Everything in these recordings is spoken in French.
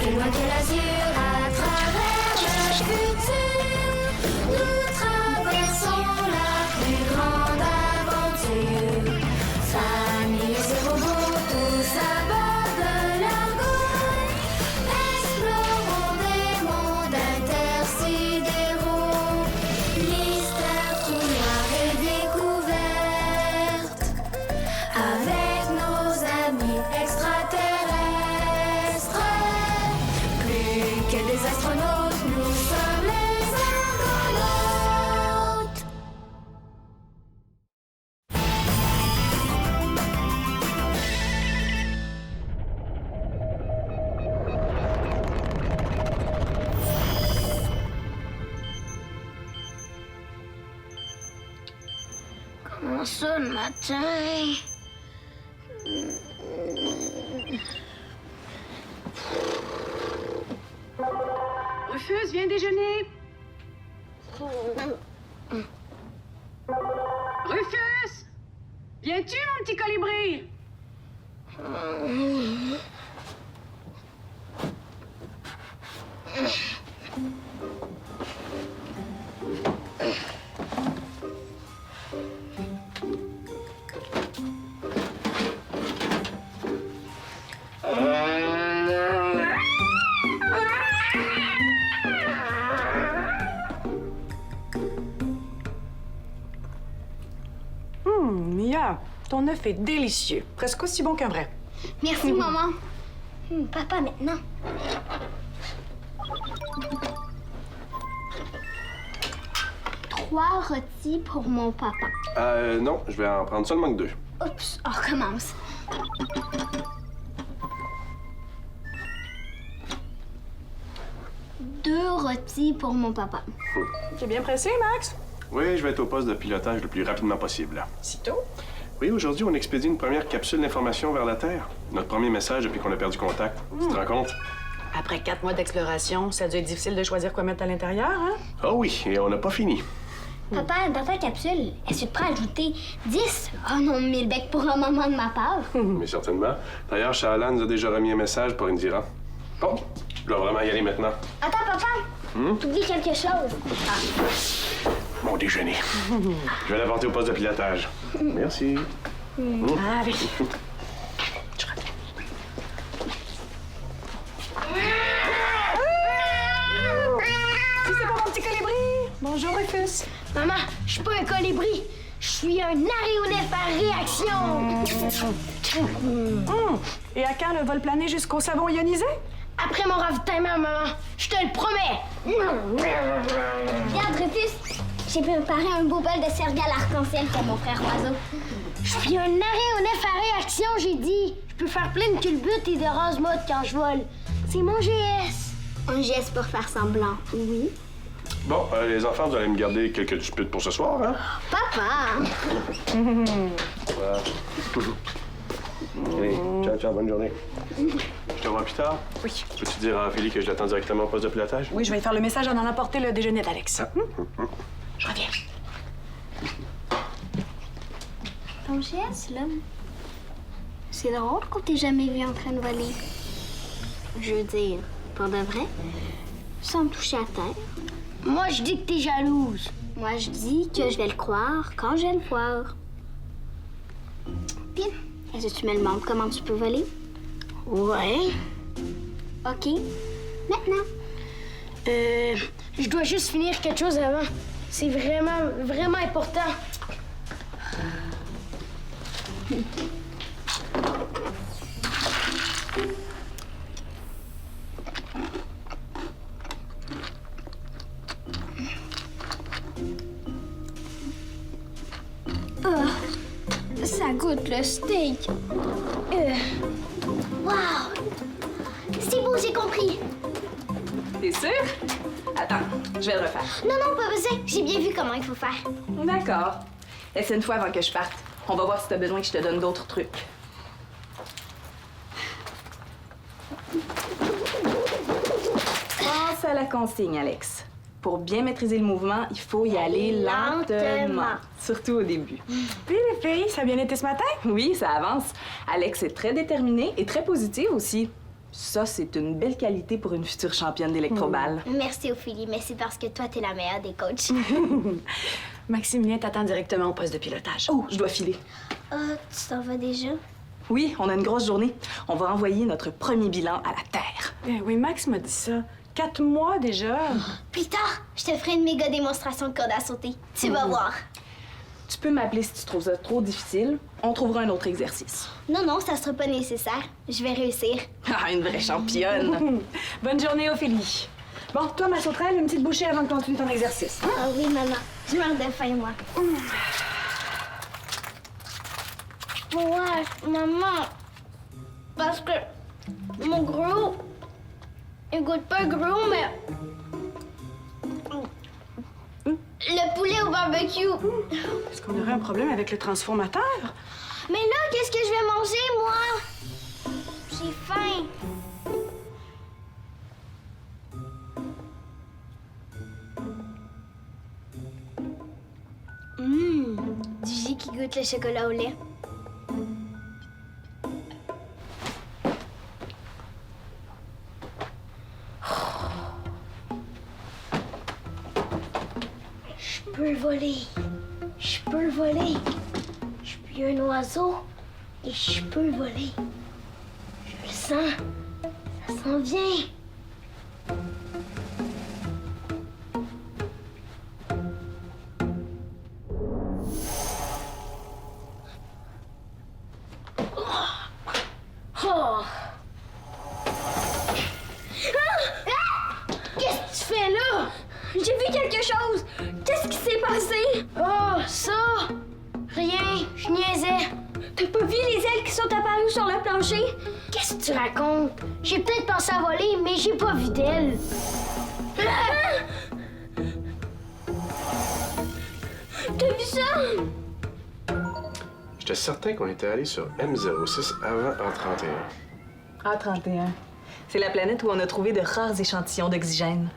plus loin que l'azur, à travers le futur, nous traversons la plus grande aventure. Familles et robots, tous à bord de l'Argo, explorons des mondes intersidéraux, mystères tout noirs et découvertes, avec nos amis extraterrestres. Plus que des astronautes, nous sommes les argonautes. Comment ça le matin? Rufus, viens déjeuner. Rufus! Viens-tu, mon petit colibri? Mia, ton œuf est délicieux. Presque aussi bon qu'un vrai. Merci, maman. Papa, maintenant. Trois rôtis pour mon papa. Non, je vais en prendre seulement que 2. Oups, on recommence. Deux rôtis pour mon papa. T'es bien pressé, Max? Oui, je vais être au poste de pilotage le plus rapidement possible. Sitôt? Oui, aujourd'hui, on expédie une première capsule d'information vers la Terre. Notre premier message depuis qu'on a perdu contact. Tu te rends compte? Après 4 mois d'exploration, ça a dû être difficile de choisir quoi mettre à l'intérieur, hein? Ah oui, et on n'a pas fini. Papa, dans ta capsule, est-ce que tu pourrais ajouter 10? Oh non, 1000 becs pour un moment de ma part. Mais certainement. D'ailleurs, Shahla nous a déjà remis un message pour Indira. Bon, je dois vraiment y aller maintenant. Attends, papa. T'oublies quelque chose. Mon déjeuner. Je vais l'apporter au poste de pilotage. Merci. Allez. Si c'est pas mon petit colibri! Bonjour, Rufus. Maman, je suis pas un colibri. Je suis un aéronef à réaction. Et à quand le vol plané jusqu'au savon ionisé? Après mon ravitaillement, maman, je te le promets. Regarde, Rufus, j'ai préparé un beau bol de céréales arc-en-ciel pour mon frère oiseau. Je suis un aéronef à réaction, j'ai dit. Je peux faire plein de culbutes et de rase-mode quand je vole. C'est mon GS. Un GS pour faire semblant, oui. Bon, les enfants, vous allez me garder quelques disputes pour ce soir, hein? Papa! Voilà. Allez, ciao, ciao, bonne journée. Je te vois plus tard. Oui. Peux-tu dire à Ophélie que je l'attends directement au poste de pilotage? Oui, je vais faire le message en allant apporter le déjeuner d'Alex. Je reviens. Ton GS, là, c'est drôle qu'on t'ait jamais vu en train de voler. Je veux dire, pour de vrai, sans toucher à terre. Moi, je dis que t'es jalouse. Moi, je dis que je vais le croire quand je vais le voir. Puis, est-ce que tu me demandes comment tu peux voler? Ouais. OK. Maintenant. Je dois juste finir quelque chose avant. C'est vraiment, vraiment important. Ça goûte le steak. Wow! C'est beau, j'ai compris. T'es sûr? Attends, je vais le refaire. Non, non, pas besoin. J'ai bien vu comment il faut faire. D'accord. Laisse une fois avant que je parte. On va voir si t'as besoin que je te donne d'autres trucs. Pense à la consigne, Alex. Pour bien maîtriser le mouvement, il faut y aller lentement. Surtout au début. Puis les filles, ça a bien été ce matin? Oui, ça avance. Alex est très déterminé et très positif aussi. Ça, c'est une belle qualité pour une future championne d'électroballe. Merci, Ophélie, mais c'est parce que toi, t'es la meilleure des coachs. Maximilien t'attend directement au poste de pilotage. Oh, je dois filer. Tu t'en vas déjà? Oui, on a une grosse journée. On va envoyer notre premier bilan à la Terre. Oui, Max m'a dit ça. 4 mois déjà. Plus tard, je te ferai une méga démonstration de corde à sauter. Tu vas voir. Tu peux m'appeler si tu trouves ça trop difficile. On trouvera un autre exercice. Non, ça sera pas nécessaire. Je vais réussir. Ah, une vraie championne! Bonne journée, Ophélie. Bon, toi, ma sauterelle, une petite bouchée avant de continuer ton exercice. Hein? Ah oui, maman. Je meurs de faim, moi. Ouais, maman. Parce que mon gros, il goûte pas gros, mais le poulet au barbecue. Est-ce qu'on aurait un problème avec le transformateur? Mais là, qu'est-ce que je vais manger, moi? J'ai faim. Du jus qui goûte le chocolat au lait. Je peux voler. Je peux voler. Je suis un oiseau et je peux voler. Je le sens. Ça s'en vient. Oh. Qu'est-ce que tu fais là? J'ai vu quelque chose. Qu'est-ce qui s'est passé? Oh, ça! Rien, je niaisais. T'as pas vu les ailes qui sont apparues sur le plancher? Qu'est-ce que tu racontes? J'ai peut-être pensé à voler, mais j'ai pas vu d'ailes. T'as vu ça? J'étais certain qu'on était allé sur M06 avant A31. A31. C'est la planète où on a trouvé de rares échantillons d'oxygène.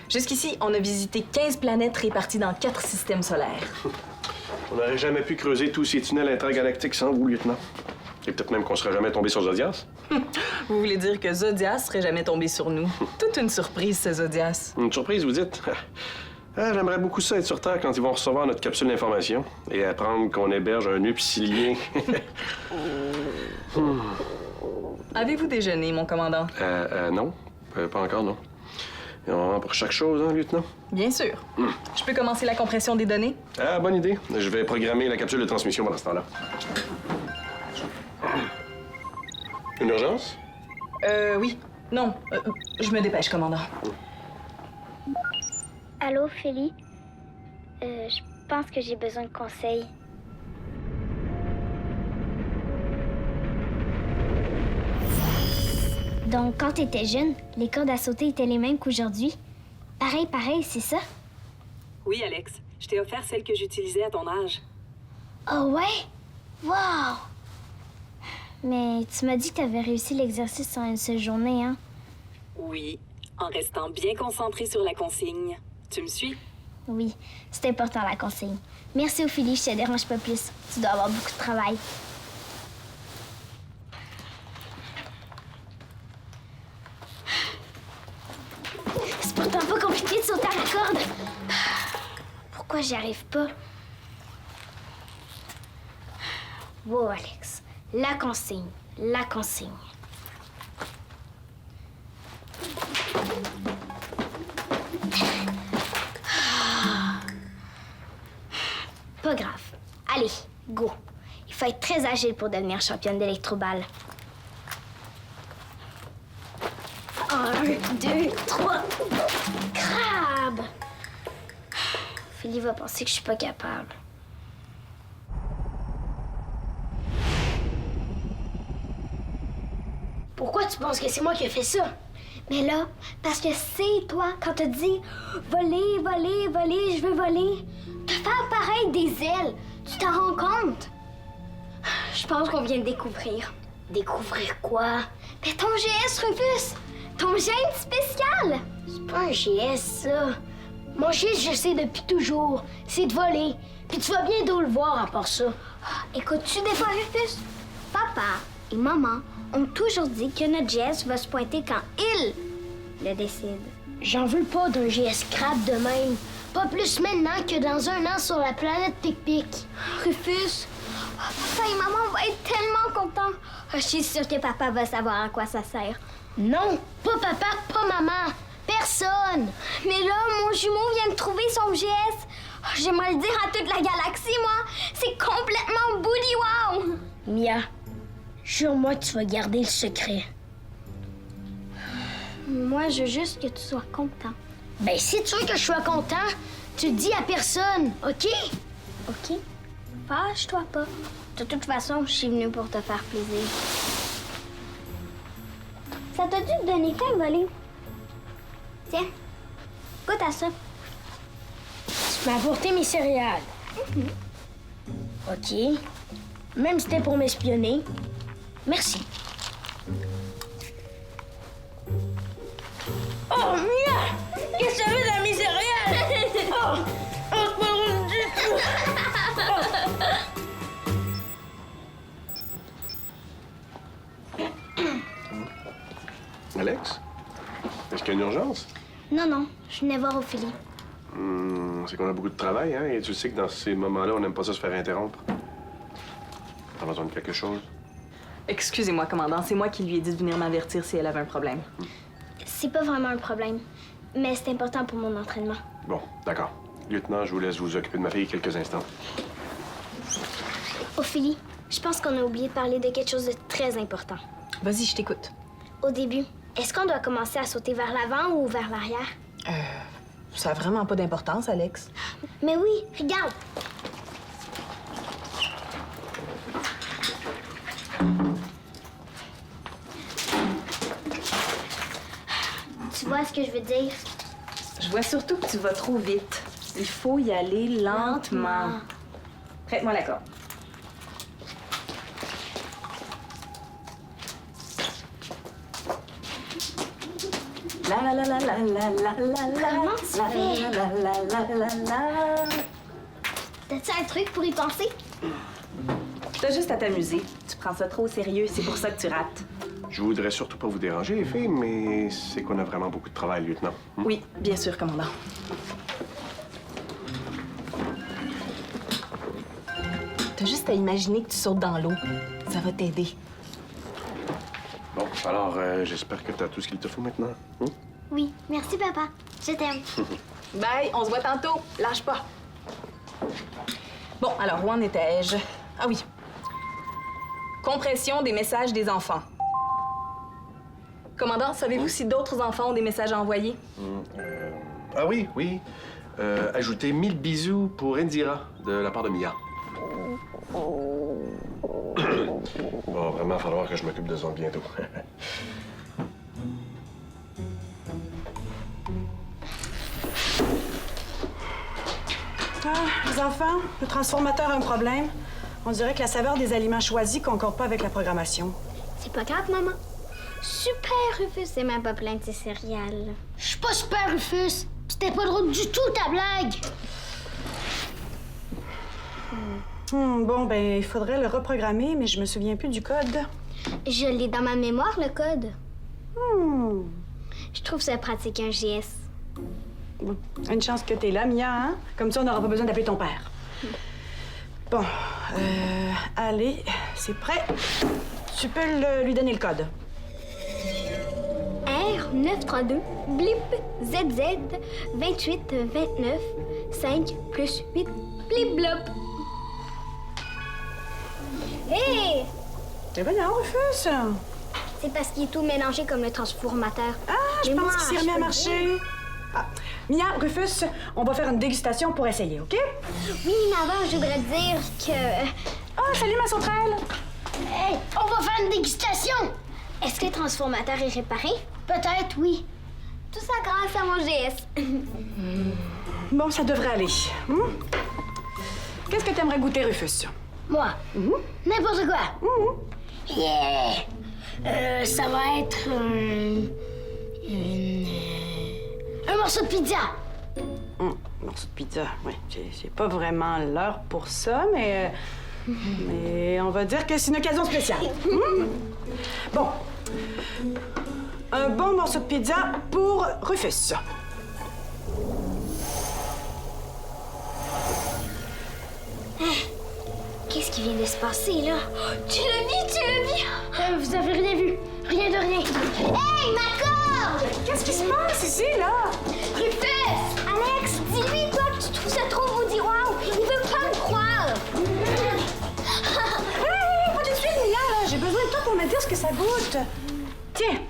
Jusqu'ici, on a visité 15 planètes réparties dans 4 systèmes solaires. On n'aurait jamais pu creuser tous ces tunnels intergalactiques sans vous, lieutenant. Et peut-être même qu'on serait jamais tombé sur Zodias. Vous voulez dire que Zodias serait jamais tombé sur nous? Toute une surprise, ce Zodias. Une surprise, vous dites? Ah, j'aimerais beaucoup ça être sur Terre quand ils vont recevoir notre capsule d'information et apprendre qu'on héberge un upsilien. Avez-vous déjeuné, mon commandant? Non. Pas encore, non. Il y en a vraiment pour chaque chose, hein, lieutenant? Bien sûr. Je peux commencer la compression des données? Ah, bonne idée. Je vais programmer la capsule de transmission pendant ce temps-là. Une urgence? Oui. Non, je me dépêche, commandant. Allô, Félix? Je pense que j'ai besoin de conseils. Donc, quand t'étais jeune, les cordes à sauter étaient les mêmes qu'aujourd'hui? Pareil, c'est ça? Oui, Alex. Je t'ai offert celle que j'utilisais à ton âge. Oh ouais? Wow! Mais tu m'as dit que t'avais réussi l'exercice en une seule journée, hein? Oui, en restant bien concentré sur la consigne. Tu me suis? Oui, c'est important la consigne. Merci Ophélie, je te dérange pas plus. Tu dois avoir beaucoup de travail. C'est pourtant pas compliqué de sauter à la corde. Pourquoi j'y arrive pas? Wow, Alex. La consigne. La consigne. Pas grave. Allez, go. Il faut être très agile pour devenir championne d'électroballe. 1, 2, 3. Crabe! Philly va penser que je suis pas capable. Pourquoi tu penses que c'est moi qui ai fait ça? Mais là, parce que c'est toi, quand t'as dit voler, voler, voler, je veux voler, te faire pareil des ailes, tu t'en rends compte? Je pense qu'on vient de découvrir. Découvrir quoi? Mais ton GS, Rufus! Ton gène spécial! C'est pas un GS, ça. Mon GS, je sais depuis toujours, c'est de voler. Puis tu vas bientôt le voir à part ça. Écoutes-tu des fois, Rufus? Papa et maman ont toujours dit que notre GS va se pointer quand ils le décident. J'en veux pas d'un GS crap de même. Pas plus maintenant que dans un an sur la planète Pic-Pic. Rufus, papa et maman vont être tellement contents. Je suis sûre que papa va savoir à quoi ça sert. Non, pas papa, pas maman. Personne. Mais là, mon jumeau vient de trouver son GS. J'aimerais le dire à toute la galaxie, moi. C'est complètement bouli wow. Mia, jure-moi que tu vas garder le secret. Moi, je veux juste que tu sois content. Ben, si tu veux que je sois content, tu le dis à personne, OK? OK? Fâche-toi pas. De toute façon, je suis venue pour te faire plaisir. Ça t'a dû te donner faim, Voler. Tiens, goûte à ça. Tu m'as apporté mes céréales. OK. Même si c'était pour m'espionner. Merci. Oh, Mia! Qu'est-ce que ça fait dans mes céréales? Oh! Oh, c'est pas drôle du tout! Alex? Est-ce qu'il y a une urgence? Non, je venais voir Ophélie. C'est qu'on a beaucoup de travail, hein? Et tu sais que dans ces moments-là, on n'aime pas ça se faire interrompre. T'as besoin de quelque chose? Excusez-moi, commandant, c'est moi qui lui ai dit de venir m'avertir si elle avait un problème. C'est pas vraiment un problème, mais c'est important pour mon entraînement. Bon, d'accord. Lieutenant, je vous laisse vous occuper de ma fille quelques instants. Ophélie, je pense qu'on a oublié de parler de quelque chose de très important. Vas-y, je t'écoute. Au début, est-ce qu'on doit commencer à sauter vers l'avant ou vers l'arrière? Ça a vraiment pas d'importance, Alex. Mais oui, regarde! Tu vois ce que je veux dire? Je vois surtout que tu vas trop vite. Il faut y aller lentement. Prête-moi la corde. La la la la la la la la. Comment tu fais? La la la la la. T'as-tu un truc pour y penser? T'as juste à t'amuser. Tu prends ça trop au sérieux, c'est pour ça que tu rates. Je voudrais surtout pas vous déranger, les filles, mais c'est qu'on a vraiment beaucoup de travail, lieutenant. Oui, bien sûr, commandant. T'as juste à imaginer que tu sautes dans l'eau. Ça va t'aider. Bon, alors, j'espère que t'as tout ce qu'il te faut maintenant. Oui, merci papa. Je t'aime. Bye, on se voit tantôt. Lâche pas. Bon, alors, où en étais-je? Ah oui. Compression des messages des enfants. Commandant, savez-vous si d'autres enfants ont des messages à envoyer? Ah oui. Ajoutez 1000 bisous pour Indira, de la part de Mia. Va vraiment falloir que je m'occupe de ça bientôt. Les enfants, le transformateur a un problème. On dirait que la saveur des aliments choisis concorde pas avec la programmation. C'est pas grave, maman. Super, Rufus, c'est même pas plein de ces céréales. Je suis pas super, Rufus. C'était pas drôle du tout, ta blague. Bon, ben, il faudrait le reprogrammer, mais je me souviens plus du code. Je l'ai dans ma mémoire, le code. Hmm. Je trouve ça pratique, un GS. Bon, une chance que t'es là, Mia, hein? Comme ça, on n'aura pas besoin d'appeler ton père. Bon, allez, c'est prêt. Tu peux lui donner le code. R932, blip, ZZ, 28, 29, 5 plus 8, blip, blop. Hé! Eh ben non, Rufus! C'est parce qu'il est tout mélangé comme le transformateur. Ah, je Mais pense moi, qu'il s'est je remis à peux le marcher. dire. Ah. Mia, Rufus, on va faire une dégustation pour essayer, OK? Oui, mais avant, je voudrais dire que... Ah, salut, ma sauterelle! Hey, on va faire une dégustation. Est-ce que le transformateur est réparé? Peut-être, oui. Tout ça grâce à mon GS. Bon, ça devrait aller. Qu'est-ce que t'aimerais goûter, Rufus? Moi. N'importe quoi. Yeah. Ça va être un morceau de pizza. Un morceau de pizza, oui. C'est pas vraiment l'heure pour ça, mais Mais on va dire que c'est une occasion spéciale. Bon. Un bon morceau de pizza pour Rufus. Qu'est-ce qui vient de se passer, là? Tu l'as vu? Vous avez rien vu. Rien de rien. Hey, ma corde! Qu'est-ce qui se passe ici, là? Rufus! Alex, dis-lui, toi, que tu trouves ça trop beau dire wow. Il veut pas me croire. Hey, pas tout de suite, Mia, là. J'ai besoin de toi pour me dire ce que ça goûte. Tiens.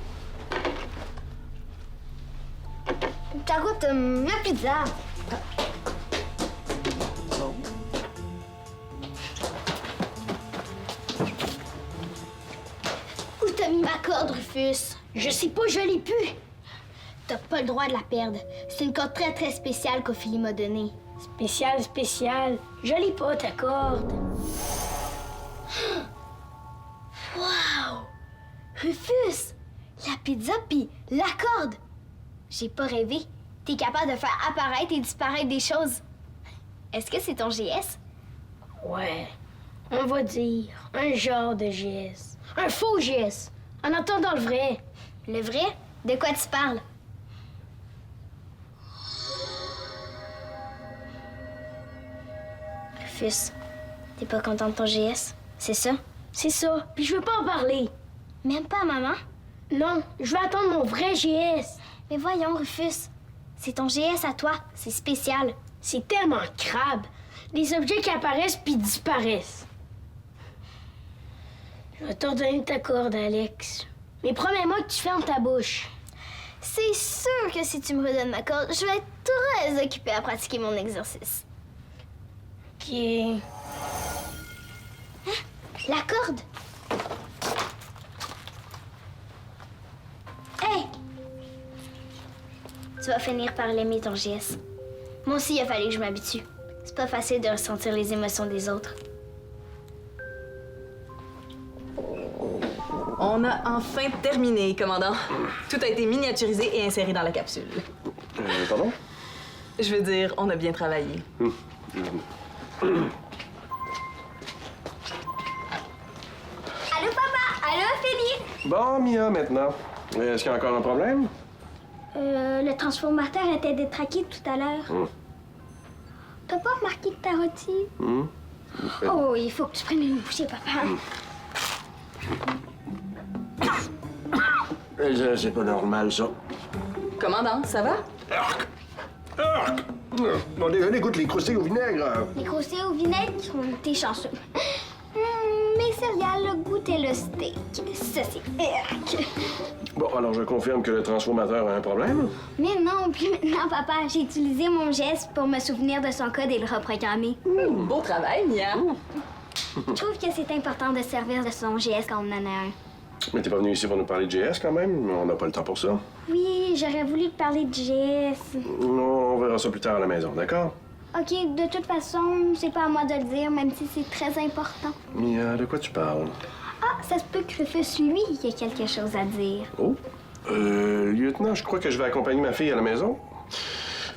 Ça goûte la pizza. Où t'as mis ma corde, Rufus? Je sais pas, je l'ai plus. T'as pas le droit de la perdre. C'est une corde très très spéciale qu'Ophélie m'a donnée. Spéciale. Je l'ai pas, ta corde. Wow! Rufus! La pizza pis la corde! J'ai pas rêvé. T'es capable de faire apparaître et disparaître des choses. Est-ce que c'est ton GS? Ouais, on va dire un genre de GS. Un faux GS. En attendant le vrai. Le vrai? De quoi tu parles? Rufus, t'es pas content de ton GS? C'est ça? C'est ça. Puis je veux pas en parler. Même pas à maman? Non, je veux attendre mon vrai GS. Mais voyons, Rufus. C'est ton GS à toi. C'est spécial. C'est tellement crabe. Les objets qui apparaissent puis disparaissent. Je vais te redonner ta corde, Alex. Mais promets-moi que tu fermes ta bouche. C'est sûr que si tu me redonnes ma corde, je vais être très occupée à pratiquer mon exercice. OK. Hein? La corde! Hey! Tu vas finir par l'aimer, ton GS. Moi aussi, il a fallu que je m'habitue. C'est pas facile de ressentir les émotions des autres. On a enfin terminé, commandant. Tout a été miniaturisé et inséré dans la capsule. Pardon? Je veux dire, on a bien travaillé. Allô, papa! Allô, Ophélie! Bon, Mia, maintenant. Est-ce qu'il y a encore un problème? Le transformateur était détraqué tout à l'heure. T'as pas remarqué que t'as rôti? Oh, il faut que tu prennes une bouchée, papa. C'est pas normal, ça. Commandant, ça va? Arc! On écoute les croustilles au vinaigre. Les croustilles au vinaigre, t'es chanceux. Mes céréales, le goût et le steak. Ça, c'est arc. Bon, alors je confirme que le transformateur a un problème. Mais non, puis maintenant, papa, j'ai utilisé mon geste pour me souvenir de son code et le reprogrammer. Beau travail, Mia. Je trouve que c'est important de se servir de son GS quand on en a un. Mais t'es pas venu ici pour nous parler de GS quand même? On n'a pas le temps pour ça. Oui, j'aurais voulu te parler de GS. Non, on verra ça plus tard à la maison, d'accord? OK, de toute façon, c'est pas à moi de le dire, même si c'est très important. Mia, de quoi tu parles? Ah, ça se peut que Rufus, lui, il y a quelque chose à dire. Oh? Lieutenant, je crois que je vais accompagner ma fille à la maison.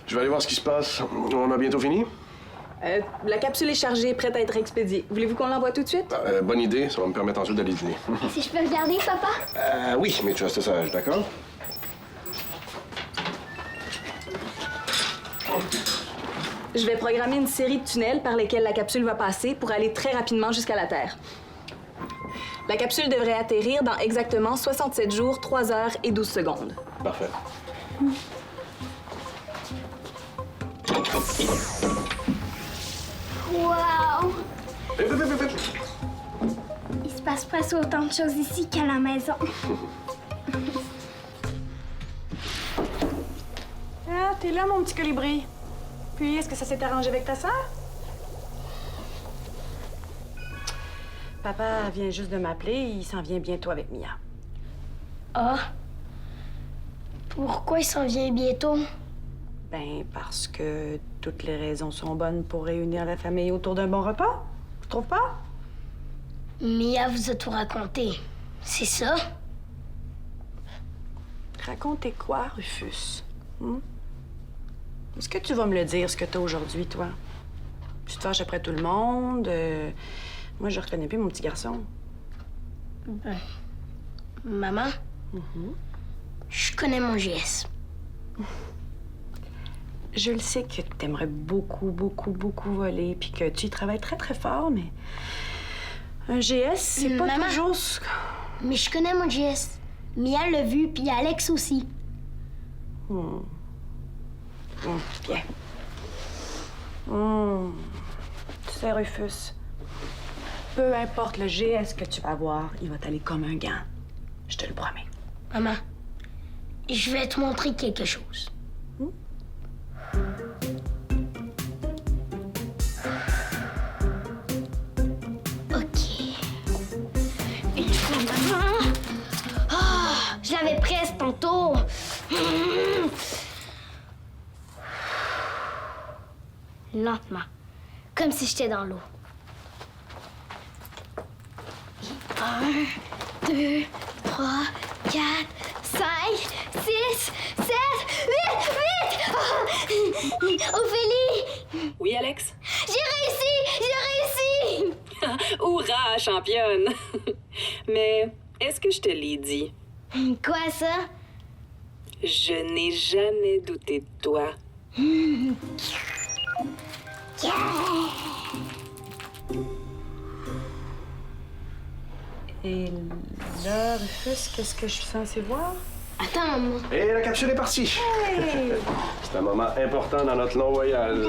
Je vais aller voir ce qui se passe. On a bientôt fini? La capsule est chargée, prête à être expédiée. Voulez-vous qu'on l'envoie tout de suite? Bonne idée, ça va me permettre ensuite d'aller dîner. Si je peux regarder, papa? Oui, mais tu restes sage, d'accord? Je vais programmer une série de tunnels par lesquels la capsule va passer pour aller très rapidement jusqu'à la Terre. La capsule devrait atterrir dans exactement 67 jours, 3 heures et 12 secondes. Parfait. Wow! Vite, vite, vite, vite. Il se passe presque autant de choses ici qu'à la maison. Ah, t'es là, mon petit colibri. Puis, est-ce que ça s'est arrangé avec ta sœur? Papa vient juste de m'appeler. Il s'en vient bientôt avec Mia. Ah? Pourquoi il s'en vient bientôt? Ben, parce que toutes les raisons sont bonnes pour réunir la famille autour d'un bon repas. Tu trouves pas? Mia vous a tout raconté. C'est ça? Raconter quoi, Rufus? Est-ce que tu vas me le dire, ce que t'as aujourd'hui, toi? Tu te fâches après tout le monde? Moi, je reconnais plus mon petit garçon. Maman, je connais mon GS. Je le sais que t'aimerais beaucoup, beaucoup, beaucoup voler, puis que tu y travailles très, très fort, mais un GS, c'est pas Maman. toujours... Mais je connais mon GS. Mia l'a vu, puis Alex aussi. Bien. Tu sais, Rufus, peu importe le GS que tu vas avoir, il va t'aller comme un gant. Je te le promets. Maman, je vais te montrer quelque chose. OK. Une fois, maman. Ah, je l'avais presque tantôt. Lentement, comme si j'étais dans l'eau. 1, 2, 3, 4, 5, 6, 7, 8, 8! Ophélie! Oui, Alex? J'ai réussi! Hourra, championne! Mais est-ce que je te l'ai dit? Quoi ça? Je n'ai jamais douté de toi. Et là, Rufus, qu'est-ce que je suis censée voir? Attends, maman. Et la capsule est partie. C'est un moment important dans notre long voyage.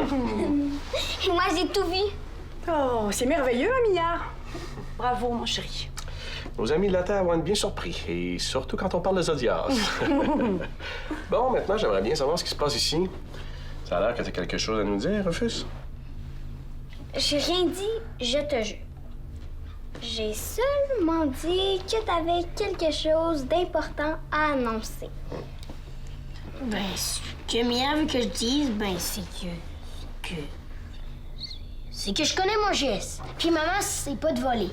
Moi, j'ai tout vu. Oh, c'est merveilleux, Mia. Bravo, mon chéri. Nos amis de la Terre vont être bien surpris, et surtout quand on parle de Zodiac. Bon, maintenant, j'aimerais bien savoir ce qui se passe ici. Ça a l'air que tu as quelque chose à nous dire, Rufus. J'ai rien dit, je te jure. J'ai seulement dit que t'avais quelque chose d'important à annoncer. Ben, ce que Mia veut que je dise, ben, c'est que je connais mon GS. Puis maman, c'est pas de voler.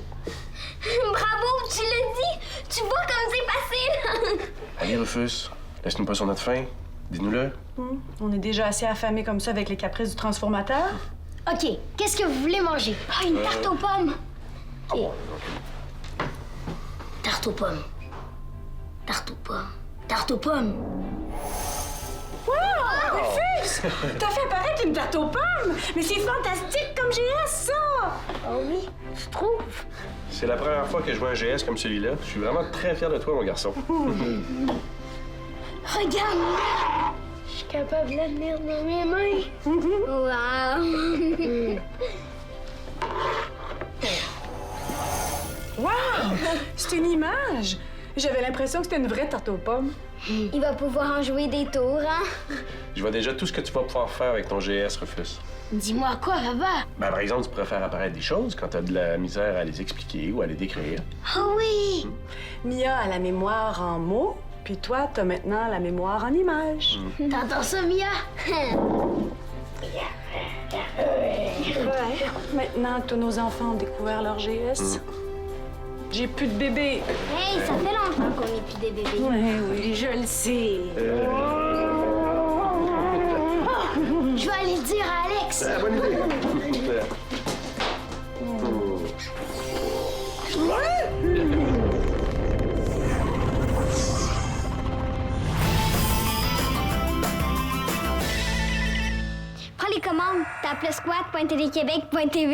Bravo, tu l'as dit! Tu vois comme c'est facile! Allez, Rufus, laisse-nous pas sur notre faim. Dis-nous-le. On est déjà assez affamés comme ça avec les caprices du transformateur. OK, qu'est-ce que vous voulez manger? Ah, une tarte aux pommes! OK. Tarte aux pommes. Tarte aux pommes. Tarte aux pommes. Wow! Rufus! T'as fait apparaître une tarte aux pommes! Mais c'est fantastique comme GS, ça! Oh oui, je trouve. C'est la première fois que je vois un GS comme celui-là. Je suis vraiment très fier de toi, mon garçon. Regarde! Je suis capable de la tenir dans mes mains. Wow! Wow! C'est une image! J'avais l'impression que c'était une vraie tarte aux pommes. Il va pouvoir en jouer des tours, hein? Je vois déjà tout ce que tu vas pouvoir faire avec ton GS, Rufus. Dis-moi quoi, papa? Ben, par exemple, tu pourrais faire apparaître des choses quand tu as de la misère à les expliquer ou à les décrire. Oh oui! Mia a la mémoire en mots, puis toi, t'as maintenant la mémoire en images. T'entends ça, Mia? Ouais. Maintenant que tous nos enfants ont découvert leur GS, j'ai plus de bébé. Hey, ça fait longtemps qu'on n'est plus des bébés. Oui, je le sais. Je vais aller le dire à Alex. Ah, bonne idée. Prends les commandes, tape le squat.téléquébec.tv.